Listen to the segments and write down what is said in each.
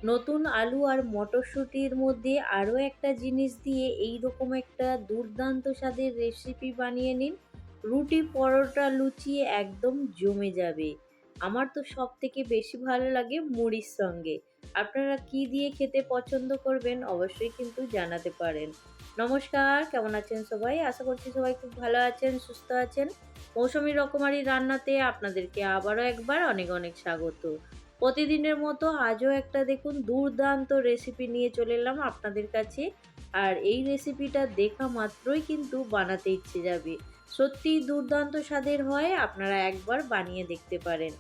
নতুন আলু আর মটরশুঁটির মধ্যে আরও একটা জিনিস দিয়ে এই রকম একটা দুর্দান্ত স্বাদের রেসিপি বানিয়ে নিন। রুটি, পরোটা, লুচি একদম জমে যাবে। আমার তো সব থেকে বেশি ভালো লাগে মুড়ির সঙ্গে। আপনারা কি দিয়ে খেতে পছন্দ করবেন অবশ্যই কিন্তু জানাতে পারেন। নমস্কার, কেমন আছেন সবাই? আশা করছি সবাই খুব ভালো আছেন, সুস্থ আছেন। মৌসুমী রকমারি রান্নাতে আপনাদেরকে আবারও একবার অনেক অনেক স্বাগত। প্রতিদিনের মতো আজও একটা দেখুন দুর্দান্ত রেসিপি নিয়ে চলে এলাম আপনাদের কাছে। আর এই রেসিপিটা দেখা মাত্রই কিন্তু বানাতে ইচ্ছে যাবে। সত্যিই দুর্দান্ত স্বাদের হয়, আপনারা একবার বানিয়ে দেখতে পারেন।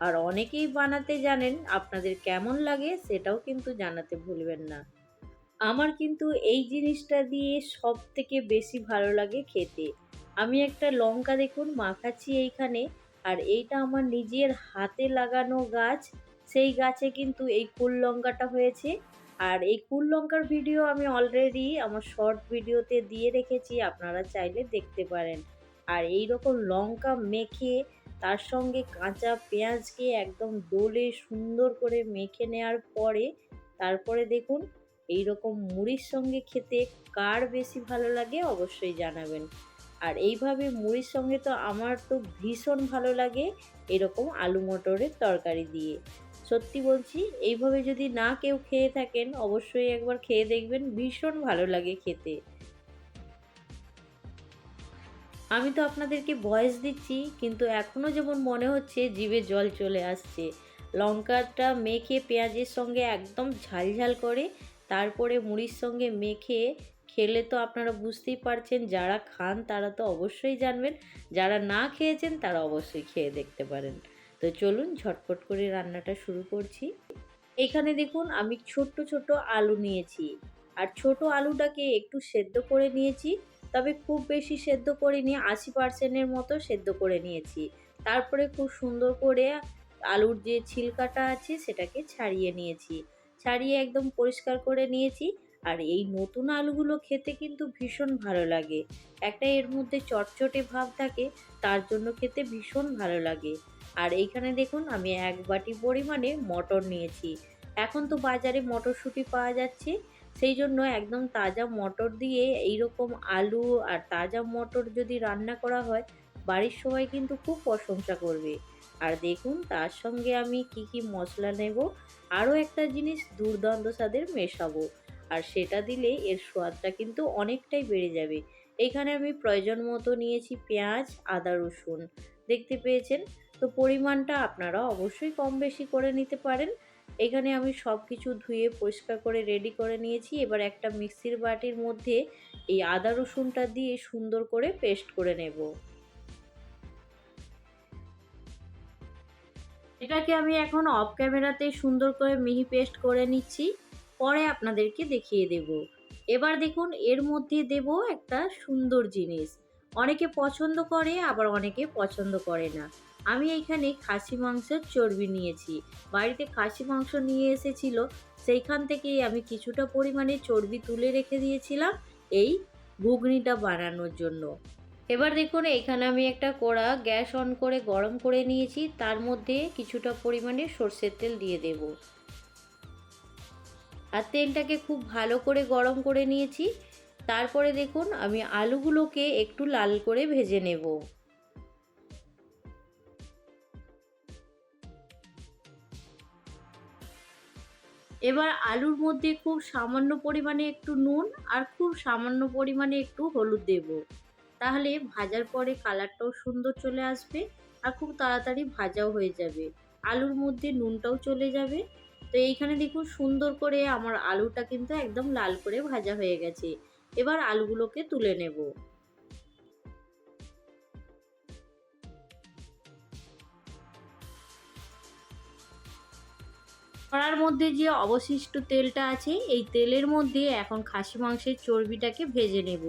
আর অনেকেই বানাতে জানেন, আপনাদের কেমন লাগে সেটাও কিন্তু জানাতে ভুলবেন না। আমার কিন্তু এই জিনিসটা দিয়ে সবথেকে বেশি ভালো লাগে খেতে। আমি একটা লঙ্কা দেখুন মাখাচ্ছি এইখানে, আর এইটা আমার নিজের হাতে লাগানো গাছ। সেই গাছে কিন্তু এই কুল লঙ্কাটা হয়েছে। আর এই কুল লঙ্কার ভিডিও আমি অলরেডি আমার শর্ট ভিডিওতে দিয়ে রেখেছি, আপনারা চাইলে দেখতে পারেন। আর এই রকম লঙ্কা মেখে তার সঙ্গে কাঁচা পেঁয়াজকে একদম ডলে সুন্দর করে মেখে নেওয়ার পরে তারপরে দেখুন এইরকম মুড়ির সঙ্গে খেতে কার বেশি ভালো লাগে অবশ্যই জানাবেন। আর এইভাবে মুড়ির সঙ্গে তো আমার তো ভীষণ ভালো লাগে এরকম আলু মটরের তরকারি দিয়ে। সত্যি বলছি, এইভাবে যদি না কেউ খেয়ে থাকেন অবশ্যই একবার খেয়ে দেখবেন, ভীষণ ভালো লাগে খেতে। আমি তো আপনাদেরকে ভয়েস দিচ্ছি কিন্তু এখনও যেমন মনে হচ্ছে জিভে জল চলে আসছে। লঙ্কাটা মেখে পেঁয়াজের সঙ্গে একদম ঝাল ঝাল করে তারপরে মুড়ির সঙ্গে মেখে খেলে তো আপনারা বুঝতেই পারছেন, যারা খান তারা তো অবশ্যই জানবেন, যারা না খেয়েছেন তারা অবশ্যই খেয়ে দেখতে পারেন। তো চলুন ঝটপট করে রান্নাটা শুরু করছি। এখানে দেখুন আমি ছোট্ট ছোট্ট আলু নিয়েছি। আর ছোট আলুটাকে একটু সেদ্ধ করে নিয়েছি, তবে খুব বেশি সেদ্ধ করিনি, 80% মতো সেদ্ধ করে নিয়েছি। তারপরে খুব সুন্দর করে আলুর যে ছিলকাটা আছে সেটাকে ছাড়িয়ে নিয়েছি, ছাড়িয়ে একদম পরিষ্কার করে নিয়েছি। আর এই নতুন আলুগুলো খেতে কিন্তু ভীষণ ভালো লাগে, একটা এর মধ্যে চটচটে ভাব থাকে, তার জন্য খেতে ভীষণ ভালো লাগে। আর এইখানে দেখুন আমি 1 বাটি পরিমাণে মটর নিয়েছি। এখন তো বাজারে মটরশুঁটি পাওয়া যাচ্ছে, সেই জন্য একদম তাজা মটর দিয়ে এইরকম আলু আর তাজা মটর যদি রান্না করা হয়, বাড়ির সবাই কিন্তু খুব প্রশংসা করবে। আর দেখুন তার সঙ্গে আমি কি কি মশলা নেব, আরও একটা জিনিস দুর্দান্ত স্বাদের মেশাবো, আর সেটা দিলে এর স্বাদটা কিন্তু অনেকটাই বেড়ে যাবে। এখানে আমি প্রয়োজন মতো নিয়েছি পেঁয়াজ, আদা, রসুন, দেখতে পেয়েছেন। তো পরিমাণটা আপনারা অবশ্যই কম বেশি করে নিতে পারেন। এখানে আমি সব কিছু ধুয়ে পরিষ্কার করে রেডি করে নিয়েছি। এবার একটা মিক্সির বাটির মধ্যে এই আদা রসুনটা দিয়ে সুন্দর করে পেস্ট করে নেব। এটাকে আমি এখন অফ ক্যামেরাতে সুন্দর করে মিহি পেস্ট করে নিচ্ছি, পরে আপনাদেরকে দেখিয়ে দেব। এবার দেখুন এর মধ্যে দেব একটা সুন্দর জিনিস, অনেকে পছন্দ করে আবার অনেকে পছন্দ করে না। আমি এইখানে খাসি মাংসের চর্বি নিয়েছি, বাড়িতে খাসি মাংস নিয়ে এসেছিল, সেইখান থেকেই আমি কিছুটা পরিমাণে চর্বি তুলে রেখে দিয়েছিলাম এই ঘুগনিটা বানানোর জন্য। এবার দেখুন এখানে আমি একটা কড়া গ্যাস অন করে গরম করে নিয়েছি, তার মধ্যে কিছুটা পরিমাণে সর্ষের তেল দিয়ে দেব। আর তেলটাকে খুব ভালো করে গরম করে নিয়েছি। তারপরে দেখুন আমি আলুগুলোকে একটু লাল করে ভেজে নেব। এবার আলুর মধ্যে খুব সামান্য পরিমাণে একটু নুন আর খুব সামান্য পরিমাণে একটু হলুদ দেব, তাহলে ভাজার পরে কালারটাও সুন্দর চলে আসবে আর খুব তাড়াতাড়ি ভাজাও হয়ে যাবে, আলুর মধ্যে নুনটাও চলে যাবে। তো এইখানে দেখুন সুন্দর করে আমার আলুটা কিন্তু একদম লাল করে ভাজা হয়ে গেছে। এবার আলুগুলোকে তুলে নেব। কড়ার মধ্যে যে অবশিষ্ট তেলটা আছে এই তেলের মধ্যে এখন খাসি মাংসের চর্বিটাকে ভেজে নেব।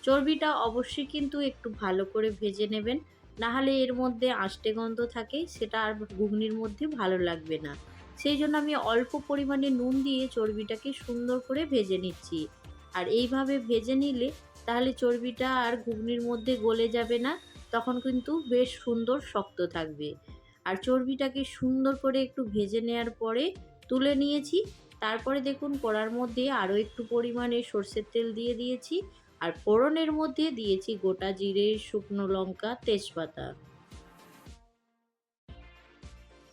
চর্বিটা অবশ্যই কিন্তু একটু ভালো করে ভেজে নেবেন, নাহলে এর মধ্যে আষ্টে গন্ধ থাকে, সেটা আর ঘুগনির মধ্যে ভালো লাগবে না। সেই জন্য আমি অল্প পরিমাণে নুন দিয়ে চর্বিটাকে সুন্দর করে ভেজে নিচ্ছি। আর এইভাবে ভেজে নিলে তাহলে চর্বিটা আর ঘুগনির মধ্যে গলে যাবে না, তখন কিন্তু বেশ সুন্দর শক্ত থাকবে। আর চর্বিটাকে সুন্দর করে একটু ভেজে নেওয়ার পরে তুলে নিয়েছি। তারপরে দেখুন কড়ার মধ্যে আরও একটু পরিমাণে সর্ষের তেল দিয়ে দিয়েছি, আর ফোড়নের মধ্যে দিয়েছি গোটা জিরে, শুকনো লঙ্কা, তেজপাতা।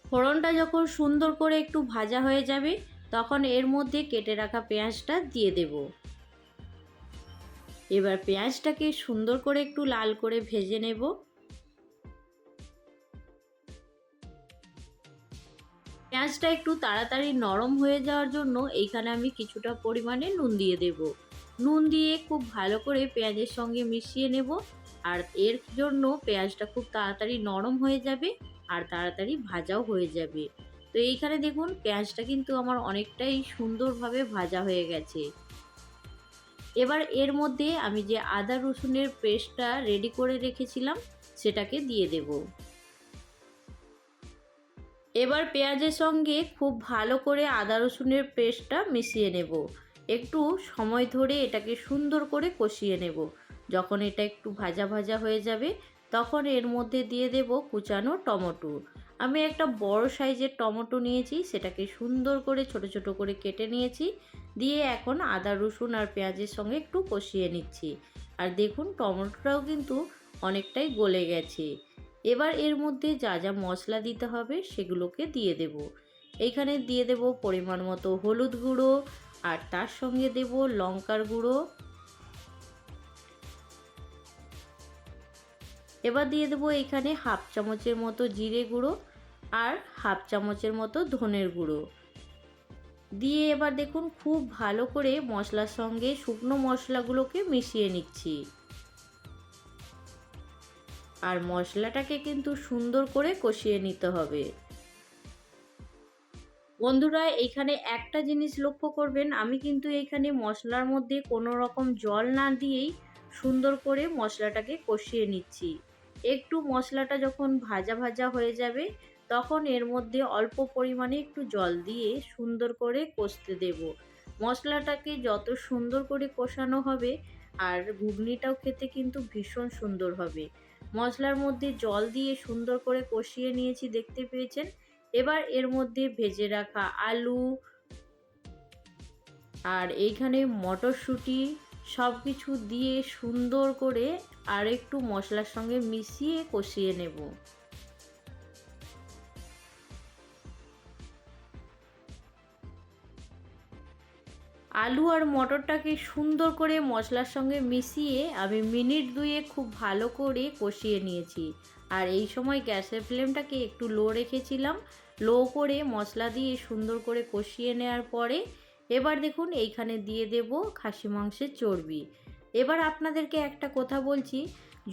ফোড়নটা যখন সুন্দর করে একটু ভাজা হয়ে যাবে, তখন এর মধ্যে কেটে রাখা পেঁয়াজটা দিয়ে দেব। এবার পেঁয়াজটাকে সুন্দর করে একটু লাল করে ভেজে নেব। পেঁয়াজটা একটু তাড়াতাড়ি নরম হয়ে যাওয়ার জন্য এইখানে আমি কিছুটা পরিমাণে নুন দিয়ে দেব। নুন দিয়ে খুব ভালো করে পেঁয়াজের সঙ্গে মিশিয়ে নেব, আর এর জন্য পেঁয়াজটা খুব তাড়াতাড়ি নরম হয়ে যাবে আর তাড়াতাড়ি ভাজাও হয়ে যাবে। তো এইখানে দেখুন পেঁয়াজটা কিন্তু আমার অনেকটাই সুন্দরভাবে ভাজা হয়ে গেছে। এবার এর মধ্যে আমি যে আদা রসুনের পেস্টটা রেডি করে রেখেছিলাম সেটাকে দিয়ে দেব। এবার পেঁয়াজের সঙ্গে খুব ভালো করে আদা রসুনের পেস্টটা মিশিয়ে নেব। একটু সময় ধরে এটাকে সুন্দর করে কষিয়ে নেব। যখন এটা একটু ভাজা ভাজা হয়ে যাবে, তখন এর মধ্যে দিয়ে দেব কুচানো টমেটো। আমি একটা বড় সাইজের টমেটো নিয়েছি, সেটাকে সুন্দর করে ছোট ছোট করে কেটে নিয়েছি। দিয়ে এখন আদা রসুন আর পেঁয়াজের সঙ্গে একটু কষিয়ে নিচ্ছি। আর দেখুন টমেটোটাও কিন্তু অনেকটাই গলে গেছে। এবার এর মধ্যে যা যা মশলা দিতে হবে সেগুলোকে দিয়ে দেব। এইখানে দিয়ে দেব পরিমাণ মতো হলুদ গুঁড়ো, আর তার সঙ্গে দেব লঙ্কার গুঁড়ো। এবার দিয়ে দেব এইখানে হাফ চামচের মতো জিরে গুঁড়ো আর হাফ চামচের মতো ধনের গুঁড়ো দিয়ে এবার দেখুন খুব ভালো করে মশলার সঙ্গে শুকনো মশলাগুলোকে মিশিয়ে নিচ্ছি। আর মশলাটাকে কিন্তু সুন্দর করে কষিয়ে নিতে হবে। বন্ধুরা এইখানে একটা জিনিস লক্ষ্য করবেন, আমি কিন্তু এইখানে মশলার মধ্যে কোনো রকম জল না দিয়েই সুন্দর করে মশলাটাকে কষিয়ে নিচ্ছি। একটু মশলাটা যখন ভাজা ভাজা হয়ে যাবে, তখন এর মধ্যে অল্প পরিমাণে একটু জল দিয়ে সুন্দর করে কষতে দেব। মশলাটাকে যত সুন্দর করে কষানো হবে, আর ঘুগনিটাও খেতে কিন্তু ভীষণ সুন্দর হবে। মশলার মধ্যে জল দিয়ে সুন্দর করে কষিয়ে নিয়েছি, দেখতে পেয়েছেন। এবার এর মধ্যে ভেজে রাখা আলু আর এইখানে মটরশুঁটি সব কিছু দিয়ে সুন্দর করে আর একটু মশলার সঙ্গে মিশিয়ে কষিয়ে নেব। আলু আর মটরটাকে সুন্দর করে মশলার সঙ্গে মিশিয়ে আমি মিনিট দুয়ে খুব ভালো করে কষিয়ে নিয়েছি। আর এই সময় গ্যাসের ফ্লেমটাকে একটু লো রেখেছিলাম। লো করে মশলা দিয়ে সুন্দর করে কষিয়ে নেওয়ার পরে এবার দেখুন এইখানে দিয়ে দেব খাসি মাংসের চর্বি। এবার আপনাদেরকে একটা কথা বলছি,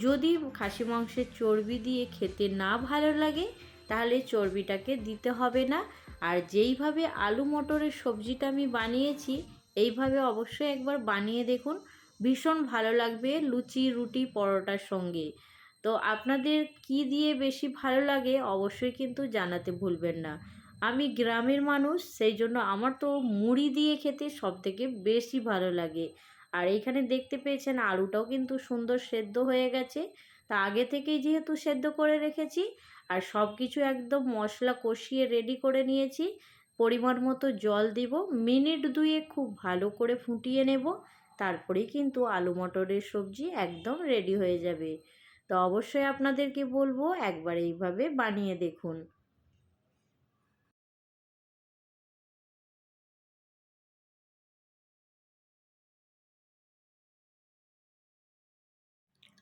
যদি খাসি মাংসের চর্বি দিয়ে খেতে না ভালো লাগে, তাহলে চর্বিটাকে দিতে হবে না। আর যেইভাবে আলু মটরের সবজিটা আমি বানিয়েছি, এইভাবে অবশ্যই একবার বানিয়ে দেখুন, ভীষণ ভালো লাগবে লুচি, রুটি, পরোটার সঙ্গে। তো আপনাদের কি দিয়ে বেশি ভালো লাগে অবশ্যই কিন্তু জানাতে ভুলবেন না। আমি গ্রামের মানুষ, সেই জন্য আমার তো মুড়ি দিয়ে খেতে সবথেকে বেশি ভালো লাগে। আর এইখানে দেখতে পেয়েছেন আলুটাও কিন্তু সুন্দর সেদ্ধ হয়ে গেছে। তা আগে থেকেই যেহেতু সেদ্ধ করে রেখেছি, আর সব কিছু একদম মশলা কষিয়ে রেডি করে নিয়েছি, পরিমাণ মতো জল দেব। মিনিট দুয়ে খুব ভালো করে ফুটিয়ে নেব, তারপরেই কিন্তু আলু মটরের সবজি একদম রেডি হয়ে যাবে। তো অবশ্যই আপনাদেরকে বলবো একবার এইভাবে বানিয়ে দেখুন।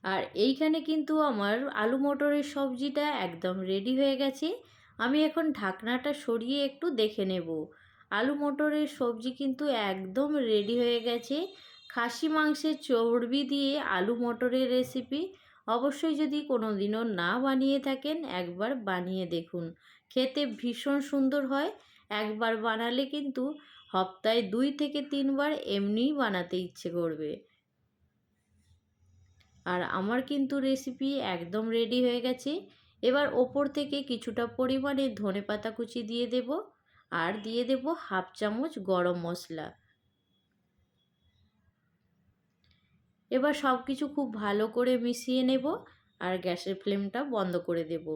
আর এইখানে কিন্তু আমার আলু মটরের সবজিটা একদম রেডি হয়ে গেছে। আমি এখন ঢাকনাটা সরিয়ে একটু দেখে নেব। আলু মটরের সবজি কিন্তু একদম রেডি হয়ে গেছে। খাসি মাংসের চর্বি দিয়ে আলু মটরের রেসিপি অবশ্যই যদি কোনো দিনও না বানিয়ে থাকেন, একবার বানিয়ে দেখুন। খেতে ভীষণ সুন্দর হয়। একবার বানালে কিন্তু সপ্তাহে 2 থেকে 3 বার এমনিই বানাতে ইচ্ছে করবে। আর আমার কিন্তু রেসিপি একদম রেডি হয়ে গেছে। এবার ওপর থেকে কিছুটা পরিমাণে ধনেপাতা কুচি দিয়ে দেব, আর দিয়ে দেব হাফ চামচ গরম মশলা। এবার সব কিছু খুব ভালো করে মিশিয়ে নেব, আর গ্যাসের ফ্লেমটা বন্ধ করে দেব।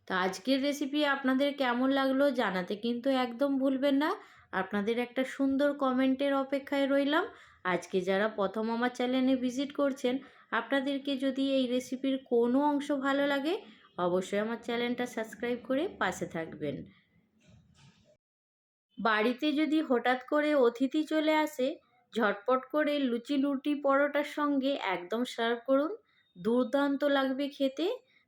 তো আজকের রেসিপি আপনাদের কেমন লাগলো জানাতে কিন্তু একদম ভুলবেন না। আপনাদের একটা সুন্দর কমেন্টের অপেক্ষায় রইলাম। আজকে যারা প্রথম আমার চ্যানেলে ভিজিট করছেন, আপনাদেরকে যদি এই রেসিপির কোনো অংশ ভালো লাগে, অবশ্যই আমার চ্যানেলটা সাবস্ক্রাইব করে পাশে থাকবেন। বাড়িতে যদি হঠাৎ করে অতিথি চলে আসে, ঝটপট করে লুচি রুটি পরোটার সঙ্গে একদম সার্ভ করুন। দুর্দান্ত লাগবে খেতে।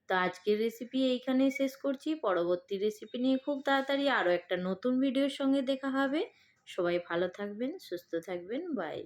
তো আজকের রেসিপি এইখানেই শেষ করছি। পরবর্তী রেসিপি নিয়ে খুব তাড়াতাড়ি আরও একটা নতুন ভিডিওর সঙ্গে দেখা হবে। সবাই ভালো থাকবেন, সুস্থ থাকবেন। বাই।